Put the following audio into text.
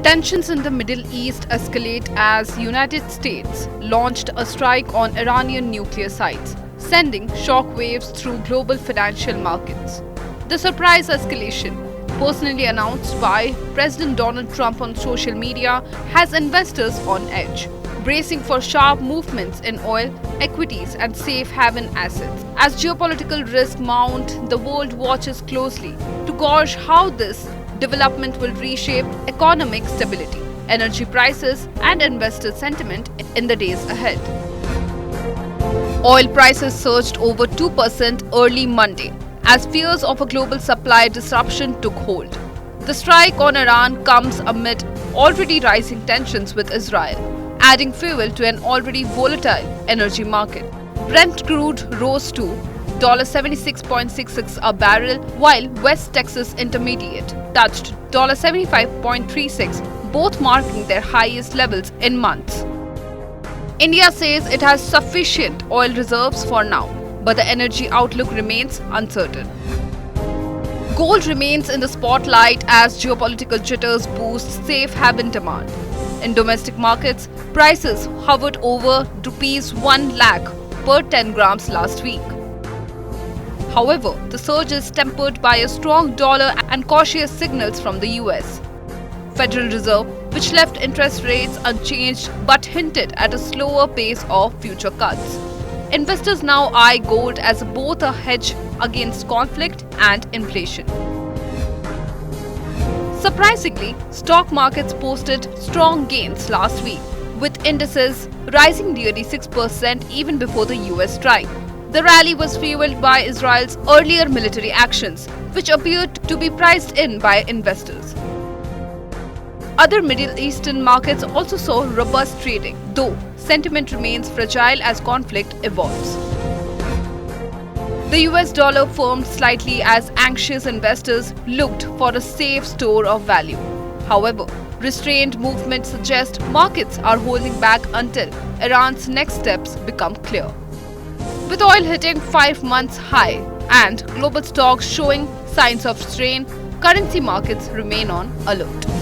Tensions in the Middle East escalate as United States launched a strike on Iranian nuclear sites, sending shockwaves through global financial markets. The surprise escalation, personally announced by President Donald Trump on social media, has investors on edge, bracing for sharp movements in oil, equities and safe haven assets. As geopolitical risks mount, the world watches closely to gauge how this development will reshape economic stability, energy prices and investor sentiment in the days ahead. Oil prices surged over 2% early Monday as fears of a global supply disruption took hold. The strike on Iran comes amid already rising tensions with Israel, adding fuel to an already volatile energy market. Brent crude rose to $76.66 a barrel, while West Texas Intermediate touched $75.36, both marking their highest levels in months. India says it has sufficient oil reserves for now, but the energy outlook remains uncertain. Gold remains in the spotlight as geopolitical jitters boost safe haven demand. In domestic markets, prices hovered over rupees 1 lakh per 10 grams last week. However, the surge is tempered by a strong dollar and cautious signals from the US. Federal Reserve, which left interest rates unchanged but hinted at a slower pace of future cuts. Investors now eye gold as both a hedge against conflict and inflation. Surprisingly, stock markets posted strong gains last week, with indices rising nearly 6% even before the US strike. The rally was fueled by Israel's earlier military actions, which appeared to be priced in by investors. Other Middle Eastern markets also saw robust trading, though sentiment remains fragile as conflict evolves. The US dollar firmed slightly as anxious investors looked for a safe store of value. However, restrained movements suggest markets are holding back until Iran's next steps become clear. With oil hitting 5-month high and global stocks showing signs of strain, currency markets remain on alert.